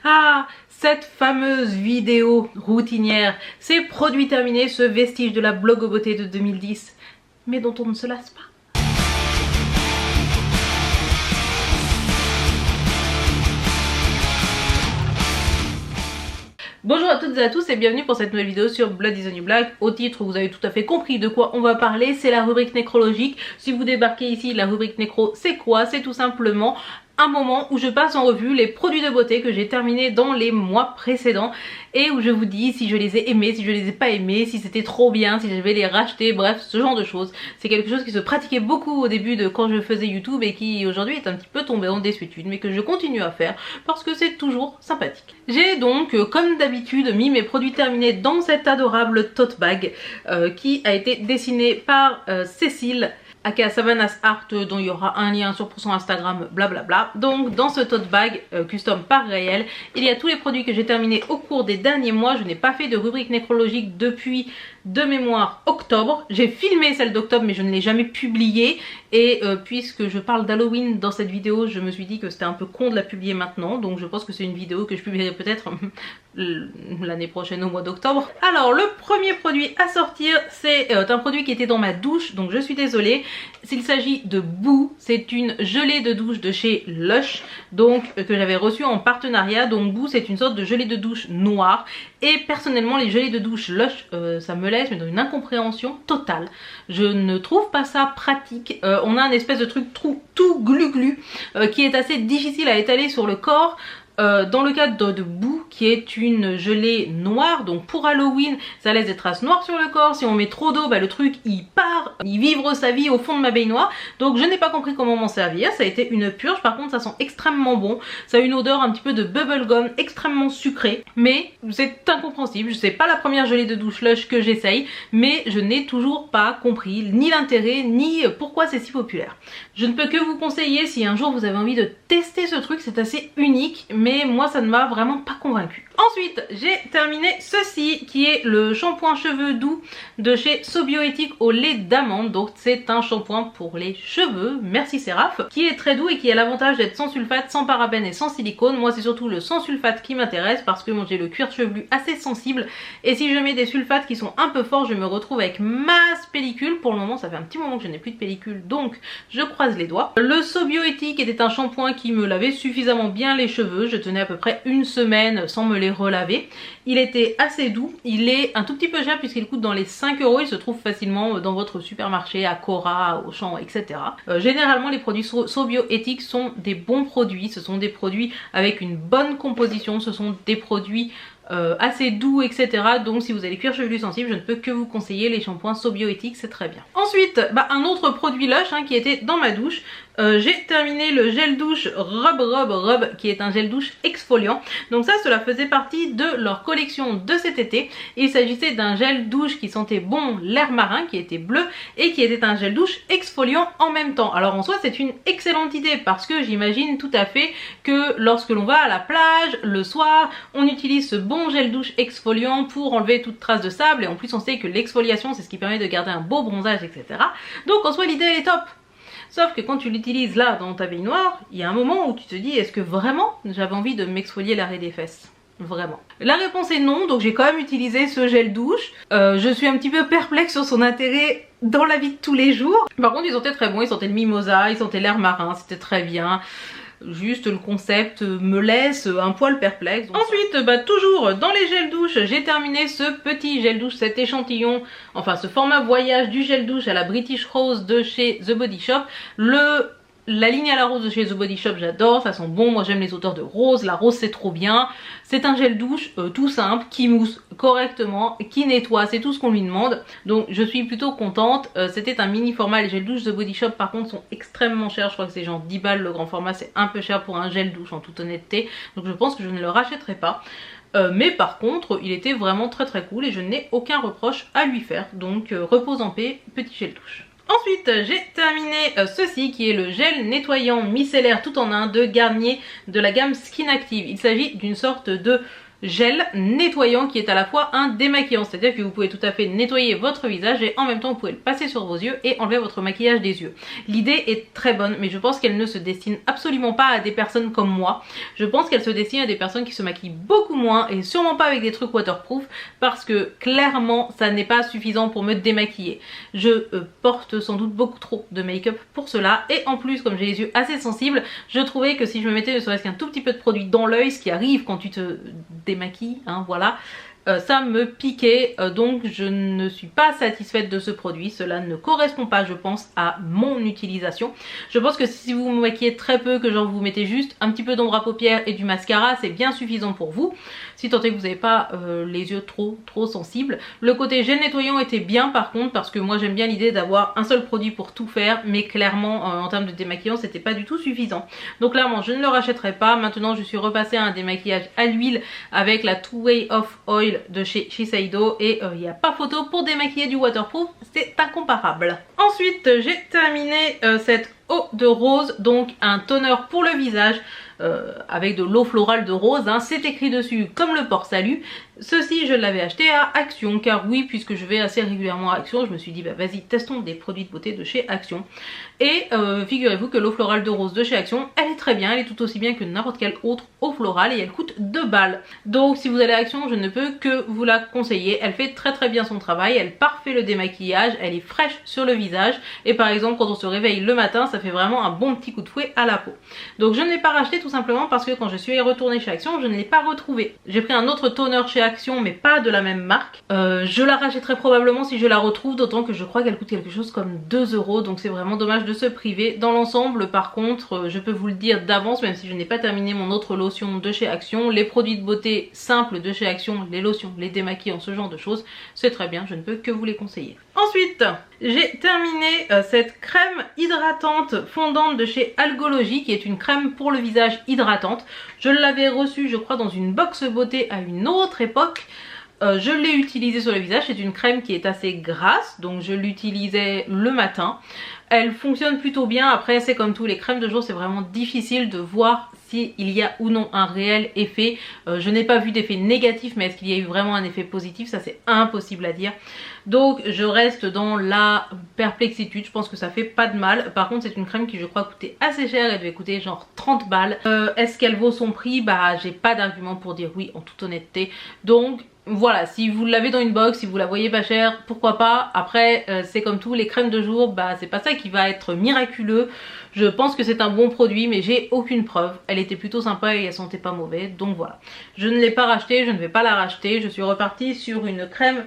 Ah, cette fameuse vidéo routinière, ces produits terminés, ce vestige de la blog beauté de 2010, mais dont on ne se lasse pas. Bonjour à toutes et à tous et bienvenue pour cette nouvelle vidéo sur Blood is the New Black. Au titre, vous avez tout à fait compris de quoi on va parler, c'est la rubrique nécrologique. Si vous débarquez ici, la rubrique nécro, c'est quoi? C'est tout simplement un moment où je passe en revue les produits de beauté que j'ai terminés dans les mois précédents et où je vous dis si je les ai aimés, si je les ai pas aimés, si c'était trop bien, si je vais les racheter, bref, ce genre de choses. C'est quelque chose qui se pratiquait beaucoup au début de quand je faisais YouTube et qui aujourd'hui est un petit peu tombé en désuétude, mais que je continue à faire parce que c'est toujours sympathique. J'ai donc, comme d'habitude, mis mes produits terminés dans cette adorable tote bag qui a été dessinée par Cécile aka Savannah's Art, dont il y aura un lien sur son Instagram, blablabla. Donc dans ce tote bag custom par Réel, il y a tous les produits que j'ai terminés au cours des derniers mois. Je n'ai pas fait de rubrique nécrologique depuis de mémoire octobre. J'ai filmé celle d'octobre mais je ne l'ai jamais publiée et puisque je parle d'Halloween dans cette vidéo, je me suis dit que c'était un peu con de la publier maintenant, donc je pense que c'est une vidéo que je publierai peut-être l'année prochaine au mois d'octobre. Alors le premier produit à sortir, c'est un produit qui était dans ma douche, donc je suis désolée. S'il s'agit de Boo, c'est une gelée de douche de chez Lush, donc que j'avais reçue en partenariat. Donc Boo, c'est une sorte de gelée de douche noire et personnellement les gelées de douche Lush, ça me laisse dans une incompréhension totale. Je ne trouve pas ça pratique. On a un espèce de truc tout glu-glu qui est assez difficile à étaler sur le corps. Dans le cadre de Boo, qui est une gelée noire, donc pour Halloween ça laisse des traces noires sur le corps. Si on met trop d'eau, bah, le truc il part, il vivre sa vie au fond de ma baignoire. Donc je n'ai pas compris comment m'en servir. Ça a été une purge, par contre ça sent extrêmement bon. Ça a une odeur un petit peu de bubblegum, extrêmement sucrée, mais c'est incompréhensible. C'est pas la première gelée de douche Lush que j'essaye, mais je n'ai toujours pas compris ni l'intérêt ni pourquoi c'est si populaire. Je ne peux que vous conseiller, si un jour vous avez envie de tester ce truc, c'est assez unique, mais moi ça ne m'a vraiment pas convaincue. Ensuite, j'ai terminé ceci qui est le shampoing cheveux doux de chez Sobioéthique au lait d'amande. Donc c'est un shampoing pour les cheveux, merci Séraph, qui est très doux et qui a l'avantage d'être sans sulfate, sans parabènes et sans silicone. Moi c'est surtout le sans sulfate qui m'intéresse parce que moi j'ai le cuir chevelu assez sensible et si je mets des sulfates qui sont un peu forts, je me retrouve avec masse pellicule. Pour le moment ça fait un petit moment que je n'ai plus de pellicule, donc je croise les doigts. Le Sobioéthique était un shampoing qui me lavait suffisamment bien les cheveux. Je tenais à peu près une semaine sans me les relaver. Il était assez doux, il est un tout petit peu cher puisqu'il coûte dans les 5 €. Il se trouve facilement dans votre supermarché, à Cora, à Auchan, etc. Généralement les produits Sobioéthique sont des bons produits, ce sont des produits avec une bonne composition, ce sont des produits assez doux, etc. Donc si vous avez cuir chevelu sensible, je ne peux que vous conseiller les shampoings Sobioéthique, c'est très bien. Ensuite, un autre produit Lush qui était dans ma douche. J'ai terminé le gel douche Rub qui est un gel douche exfoliant. Donc ça, cela faisait partie de leur collection de cet été. Il s'agissait d'un gel douche qui sentait bon l'air marin, qui était bleu et qui était un gel douche exfoliant en même temps. Alors en soi c'est une excellente idée parce que j'imagine tout à fait que lorsque l'on va à la plage le soir, on utilise ce bon gel douche exfoliant pour enlever toute trace de sable et en plus on sait que l'exfoliation c'est ce qui permet de garder un beau bronzage, etc. Donc en soi l'idée est top. Sauf que quand tu l'utilises là dans ta baignoire, il y a un moment où tu te dis est-ce que vraiment j'avais envie de m'exfolier l'arrêt des fesses? Vraiment. La réponse est non, donc j'ai quand même utilisé ce gel douche. Je suis un petit peu perplexe sur son intérêt dans la vie de tous les jours. Par contre il sentait très bon, il sentait le mimosa, il sentait l'air marin, c'était très bien. Juste le concept me laisse un poil perplexe. Ensuite, toujours dans les gels douche, j'ai terminé ce petit gel douche, cet échantillon, enfin ce format voyage du gel douche à la British Rose de chez The Body Shop. La ligne à la rose de chez The Body Shop, j'adore, ça sent bon, moi j'aime les odeurs de rose, la rose c'est trop bien. C'est un gel douche tout simple, qui mousse correctement, qui nettoie, c'est tout ce qu'on lui demande. Donc je suis plutôt contente. C'était un mini format, les gels douche The Body Shop par contre sont extrêmement chers, je crois que c'est genre 10 balles le grand format, c'est un peu cher pour un gel douche en toute honnêteté. Donc je pense que je ne le rachèterai pas. Mais par contre il était vraiment très cool et je n'ai aucun reproche à lui faire. Donc repose en paix, petit gel douche. Ensuite j'ai terminé ceci qui est le gel nettoyant micellaire tout en un de Garnier de la gamme Skin Active. Il s'agit d'une sorte de gel nettoyant qui est à la fois un démaquillant, c'est-à-dire que vous pouvez tout à fait nettoyer votre visage et en même temps vous pouvez le passer sur vos yeux et enlever votre maquillage des yeux. L'idée est très bonne, mais je pense qu'elle ne se destine absolument pas à des personnes comme moi. Je pense qu'elle se destine à des personnes qui se maquillent beaucoup moins et sûrement pas avec des trucs waterproof, parce que clairement ça n'est pas suffisant pour me démaquiller. Je porte sans doute beaucoup trop de make-up pour cela, et en plus comme j'ai les yeux assez sensibles, je trouvais que si je me mettais ne serait-ce qu'un tout petit peu de produit dans l'œil, ce qui arrive quand tu te démaquilles, hein, voilà, ça me piquait, donc je ne suis pas satisfaite de ce produit. Cela ne correspond pas, je pense, à mon utilisation. Je pense que si vous vous maquillez très peu, que genre vous mettez juste un petit peu d'ombre à paupières et du mascara, c'est bien suffisant pour vous, si tant est que vous n'avez pas les yeux trop sensibles. Le côté gel nettoyant était bien par contre, parce que moi j'aime bien l'idée d'avoir un seul produit pour tout faire, mais clairement en termes de démaquillant c'était pas du tout suffisant. Donc clairement je ne le rachèterai pas. Maintenant je suis repassée à un démaquillage à l'huile avec la Two Way Off Oil de chez Shiseido, et il n'y a pas photo pour démaquiller du waterproof, c'est incomparable. Ensuite j'ai terminé cette eau de rose, donc un toner pour le visage avec de l'eau florale de rose, hein. C'est écrit dessus comme le port salut. Ceci je l'avais acheté à Action, car oui, puisque je vais assez régulièrement à Action, je me suis dit bah vas-y testons des produits de beauté de chez Action. Et figurez-vous que l'eau florale de rose de chez Action, elle est très bien, elle est tout aussi bien que n'importe quelle autre eau florale, et elle coûte 2 balles. Donc si vous allez à Action, je ne peux que vous la conseiller. Elle fait très bien son travail, elle parfait le démaquillage, elle est fraîche sur le visage, et par exemple quand on se réveille le matin, ça fait vraiment un bon petit coup de fouet à la peau. Donc je ne l'ai pas racheté tout simplement parce que quand je suis retournée chez Action, je ne l'ai pas retrouvé. J'ai pris un autre toner chez Action, mais pas de la même marque. Je la rachèterai probablement si je la retrouve, d'autant que je crois qu'elle coûte quelque chose comme 2 €, donc c'est vraiment dommage de se priver. Dans l'ensemble par contre, je peux vous le dire d'avance, même si je n'ai pas terminé mon autre lotion de chez Action, les produits de beauté simples de chez Action, les lotions, les démaquillants, ce genre de choses, c'est très bien, je ne peux que vous les conseiller. Ensuite, j'ai terminé cette crème hydratante fondante de chez Algology, qui est une crème pour le visage hydratante. Je l'avais reçue je crois dans une box beauté à une autre époque. Je l'ai utilisée sur le visage, c'est une crème qui est assez grasse, donc je l'utilisais le matin. Elle fonctionne plutôt bien. Après c'est comme tous les crèmes de jour, c'est vraiment difficile de voir s'il y a ou non un réel effet. Je n'ai pas vu d'effet négatif, mais est-ce qu'il y a eu vraiment un effet positif? Ça c'est impossible à dire. Donc je reste dans la perplexitude, je pense que ça fait pas de mal. Par contre c'est une crème qui je crois coûtait assez cher, elle devait coûter genre 30 balles. Est-ce qu'elle vaut son prix? Bah j'ai pas d'argument pour dire oui en toute honnêteté. Donc voilà, si vous l'avez dans une box, si vous la voyez pas chère, pourquoi pas. Après c'est comme tout, les crèmes de jour, bah c'est pas ça qui va être miraculeux. Je pense que c'est un bon produit, mais j'ai aucune preuve. Elle était plutôt sympa et elle sentait pas mauvais, donc voilà. Je ne l'ai pas racheté, je ne vais pas la racheter. Je suis repartie sur une crème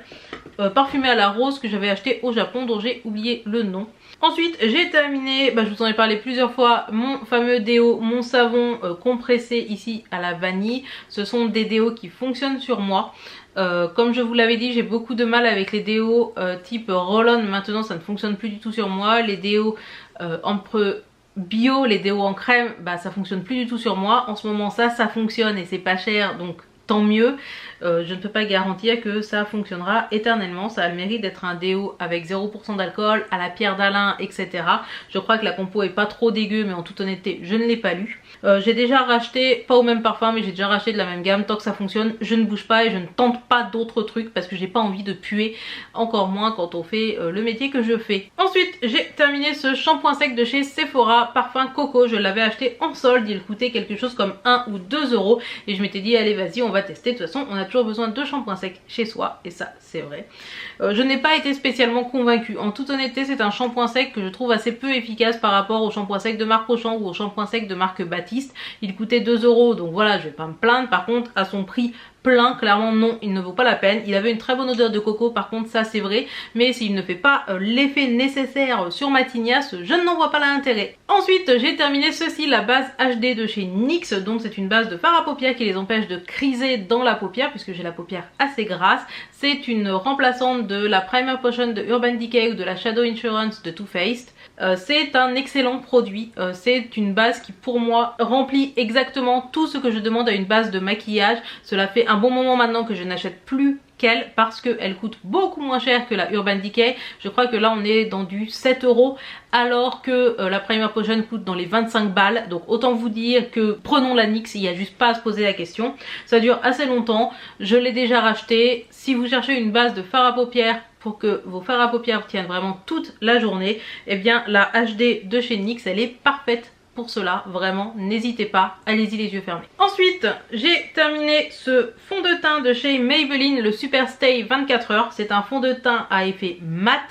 parfumée à la rose que j'avais acheté au Japon, dont j'ai oublié le nom. Ensuite j'ai terminé, je vous en ai parlé plusieurs fois, mon fameux déo, mon savon compressé ici à la vanille. Ce sont des déos qui fonctionnent sur moi. Comme je vous l'avais dit, j'ai beaucoup de mal avec les déos type roll-on. Maintenant ça ne fonctionne plus du tout sur moi. Les déos bio, les déos en crème, ça fonctionne plus du tout sur moi. En ce moment ça fonctionne et c'est pas cher, donc tant mieux. Je ne peux pas garantir que ça fonctionnera éternellement. Ça a le mérite d'être un déo avec 0% d'alcool, à la pierre d'Alain, etc. Je crois que la compo est pas trop dégueu, mais en toute honnêteté je ne l'ai pas lu. J'ai déjà racheté, pas au même parfum, mais j'ai déjà racheté de la même gamme. Tant que ça fonctionne, je ne bouge pas et je ne tente pas d'autres trucs parce que j'ai pas envie de puer, encore moins quand on fait le métier que je fais. Ensuite j'ai terminé ce shampoing sec de chez Sephora, parfum coco. Je l'avais acheté en solde, il coûtait quelque chose comme 1 ou 2 € et je m'étais dit allez vas-y on va tester. De toute façon on a toujours besoin de shampoing sec chez soi, et ça c'est vrai. Je n'ai pas été spécialement convaincue. En toute honnêteté c'est un shampoing sec que je trouve assez peu efficace par rapport au shampoing sec de marque Auchan ou au shampoing sec de marque Baptiste. Il coûtait 2 € donc voilà, je vais pas me plaindre. Par contre à son prix plein, clairement non, il ne vaut pas la peine. Il avait une très bonne odeur de coco par contre, ça c'est vrai, mais s'il ne fait pas l'effet nécessaire sur ma tignasse, je n'en vois pas l'intérêt. Ensuite j'ai terminé ceci, la base HD de chez NYX. Donc c'est une base de fard à paupières qui les empêche de criser dans la paupière puisque j'ai la paupière assez grasse. C'est une remplaçante de la Primer Potion de Urban Decay ou de la Shadow Insurance de Too Faced. c'est un excellent produit. C'est une base qui pour moi remplit exactement tout ce que je demande à une base de maquillage. Cela fait un bon moment maintenant que je n'achète plus qu'elle parce qu'elle coûte beaucoup moins cher que la Urban Decay. Je crois que là on est dans du 7 € alors que la Primer Potion coûte dans les 25 balles. Donc autant vous dire que prenons la NYX, il n'y a juste pas à se poser la question. Ça dure assez longtemps, je l'ai déjà racheté. Si vous cherchez une base de fard à paupières pour que vos fards à paupières tiennent vraiment toute la journée, eh bien la HD de chez NYX elle est parfaite pour cela, vraiment n'hésitez pas, allez-y les yeux fermés. Ensuite j'ai terminé ce fond de teint de chez Maybelline, le Super Stay 24 heures. C'est un fond de teint à effet mat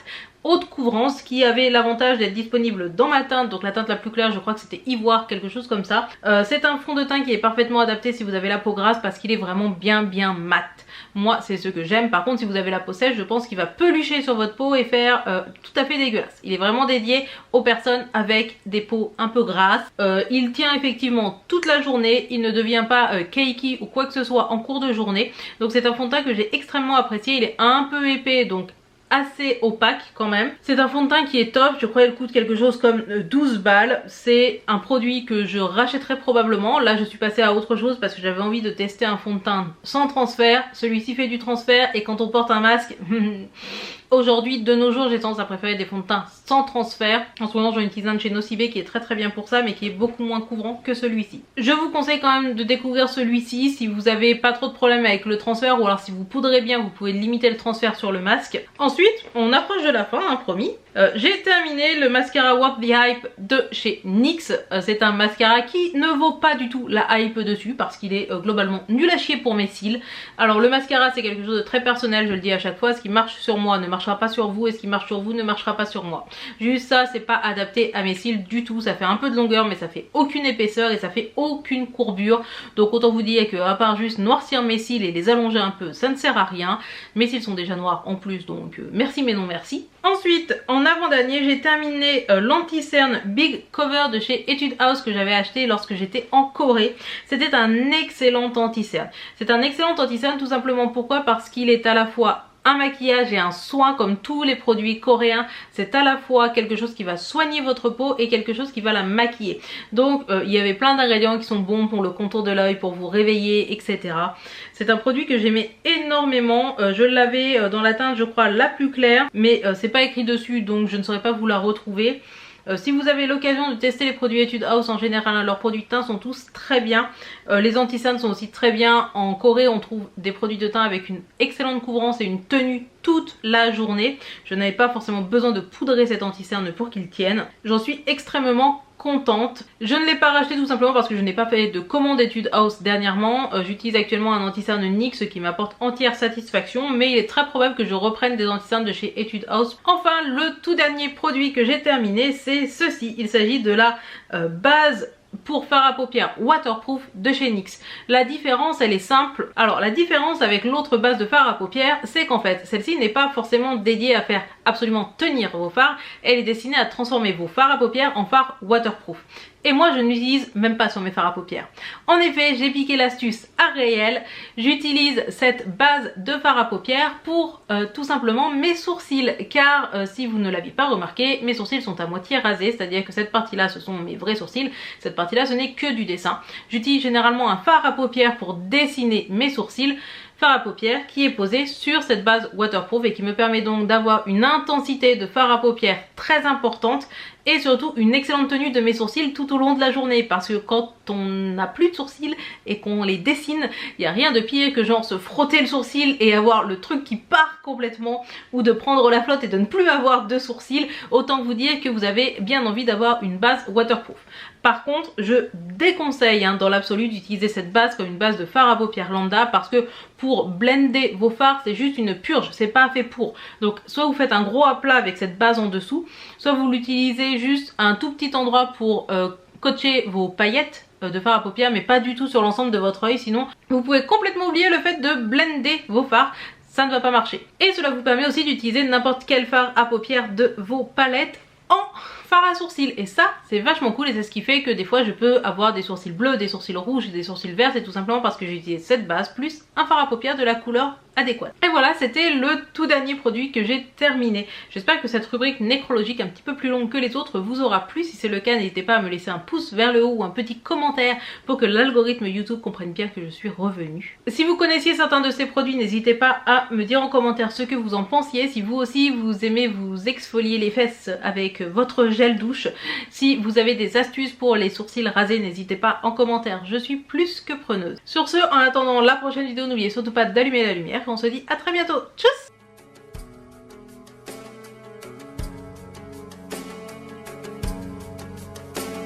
haute couvrance qui avait l'avantage d'être disponible dans ma teinte, donc la teinte la plus claire je crois que c'était ivoire, quelque chose comme ça. C'est un fond de teint qui est parfaitement adapté si vous avez la peau grasse parce qu'il est vraiment bien mat. Moi c'est ce que j'aime. Par contre si vous avez la peau sèche je pense qu'il va pelucher sur votre peau et faire tout à fait dégueulasse. Il est vraiment dédié aux personnes avec des peaux un peu grasses. Il tient effectivement toute la journée, il ne devient pas cakey ou quoi que ce soit en cours de journée. Donc c'est un fond de teint que j'ai extrêmement apprécié, il est un peu épais donc assez opaque quand même. C'est un fond de teint qui est top, je crois qu'il coûte quelque chose comme 12 balles. C'est un produit que je rachèterai probablement. Là je suis passée à autre chose parce que j'avais envie de tester un fond de teint sans transfert. Celui-ci fait du transfert et quand on porte un masque aujourd'hui, de nos jours, j'ai tendance à préférer des fonds de teint sans transfert. En ce moment, j'en utilise un de chez Nocibé qui est très bien pour ça, mais qui est beaucoup moins couvrant que celui-ci. Je vous conseille quand même de découvrir celui-ci si vous avez pas trop de problèmes avec le transfert, ou alors si vous poudrez bien, vous pouvez limiter le transfert sur le masque. Ensuite, on approche de la fin, hein, promis. J'ai terminé le mascara Worth the Hype de chez NYX. C'est un mascara qui ne vaut pas du tout la hype dessus parce qu'il est globalement nul à chier pour mes cils. Alors le mascara c'est quelque chose de très personnel, je le dis à chaque fois, ce qui marche sur moi ne marchera pas sur vous et ce qui marche sur vous ne marchera pas sur moi. Juste ça, c'est pas adapté à mes cils du tout, ça fait un peu de longueur mais ça fait aucune épaisseur et ça fait aucune courbure. Donc autant vous dire que à part juste noircir mes cils et les allonger un peu, ça ne sert à rien. Mes cils sont déjà noirs en plus donc merci mais non merci. Ensuite, en avant-dernier, j'ai terminé l'anti-cerne Big Cover de chez Etude House que j'avais acheté lorsque j'étais en Corée. C'était un excellent anti-cerne. C'est un excellent anti-cerne tout simplement pourquoi? Parce qu'il est à la fois un maquillage et un soin comme tous les produits coréens. C'est à la fois quelque chose qui va soigner votre peau et quelque chose qui va la maquiller. Donc il y avait plein d'ingrédients qui sont bons pour le contour de l'œil, pour vous réveiller, etc. C'est un produit que j'aimais énormément. Je l'avais dans la teinte je crois la plus claire, mais c'est pas écrit dessus donc je ne saurais pas vous la retrouver. Si vous avez l'occasion de tester les produits Etude House en général, hein, leurs produits de teint sont tous très bien. Les anti-cernes sont aussi très bien. En Corée on trouve des produits de teint avec une excellente couvrance et une tenue toute la journée. Je n'avais pas forcément besoin de poudrer cet anti-cerne pour qu'il tienne. J'en suis extrêmement contente. Je ne l'ai pas racheté tout simplement parce que je n'ai pas fait de commande Etude House dernièrement. J'utilise actuellement un anti-cerne NYX qui m'apporte entière satisfaction, mais il est très probable que je reprenne des anti-cernes de chez Etude House. Enfin, le tout dernier produit que j'ai terminé, c'est ceci. Il s'agit de la base pour fard à paupières waterproof de chez NYX. La différence elle est simple. Alors la différence avec l'autre base de fard à paupières, c'est qu'en fait celle-ci n'est pas forcément dédiée à faire absolument tenir vos fards, elle est destinée à transformer vos fards à paupières en fards waterproof. Et moi je ne l'utilise même pas sur mes fards à paupières. En effet, j'ai piqué l'astuce à réel. J'utilise cette base de fard à paupières pour tout simplement mes sourcils. Car si vous ne l'aviez pas remarqué, mes sourcils sont à moitié rasés. C'est-à-dire que cette partie-là ce sont mes vrais sourcils. Cette partie-là ce n'est que du dessin. J'utilise généralement un fard à paupières pour dessiner mes sourcils. Fard à paupières qui est posé sur cette base waterproof et qui me permet donc d'avoir une intensité de fard à paupières très importante et surtout une excellente tenue de mes sourcils tout au long de la journée, parce que quand on n'a plus de sourcils et qu'on les dessine, il n'y a rien de pire que genre se frotter le sourcil et avoir le truc qui part complètement, ou de prendre la flotte et de ne plus avoir de sourcils. Autant vous dire que vous avez bien envie d'avoir une base waterproof. Par contre, je déconseille dans l'absolu d'utiliser cette base comme une base de fard à paupières lambda, parce que pour blender vos fards, c'est juste une purge, c'est pas fait pour. Donc soit vous faites un gros aplat avec cette base en dessous, soit vous l'utilisez juste à un tout petit endroit pour coacher vos paillettes de fard à paupières, mais pas du tout sur l'ensemble de votre œil, sinon vous pouvez complètement oublier le fait de blender vos fards. Ça ne va pas marcher. Et cela vous permet aussi d'utiliser n'importe quel fard à paupières de vos palettes en fard à sourcils, et ça c'est vachement cool, et c'est ce qui fait que des fois je peux avoir des sourcils bleus, des sourcils rouges et des sourcils verts. C'est tout simplement parce que j'ai utilisé cette base plus un fard à paupières de la couleur adéquate. Et voilà, c'était le tout dernier produit que j'ai terminé. J'espère que cette rubrique nécrologique un petit peu plus longue que les autres vous aura plu. Si c'est le cas, n'hésitez pas à me laisser un pouce vers le haut ou un petit commentaire pour que l'algorithme YouTube comprenne bien que je suis revenue. Si vous connaissiez certains de ces produits, n'hésitez pas à me dire en commentaire ce que vous en pensiez. Si vous aussi vous aimez vous exfolier les fesses avec votre gel douche, si vous avez des astuces pour les sourcils rasés, n'hésitez pas en commentaire, je suis plus que preneuse. Sur ce, en attendant la prochaine vidéo, n'oubliez surtout pas d'allumer la lumière et on se dit à très bientôt. Tchuss!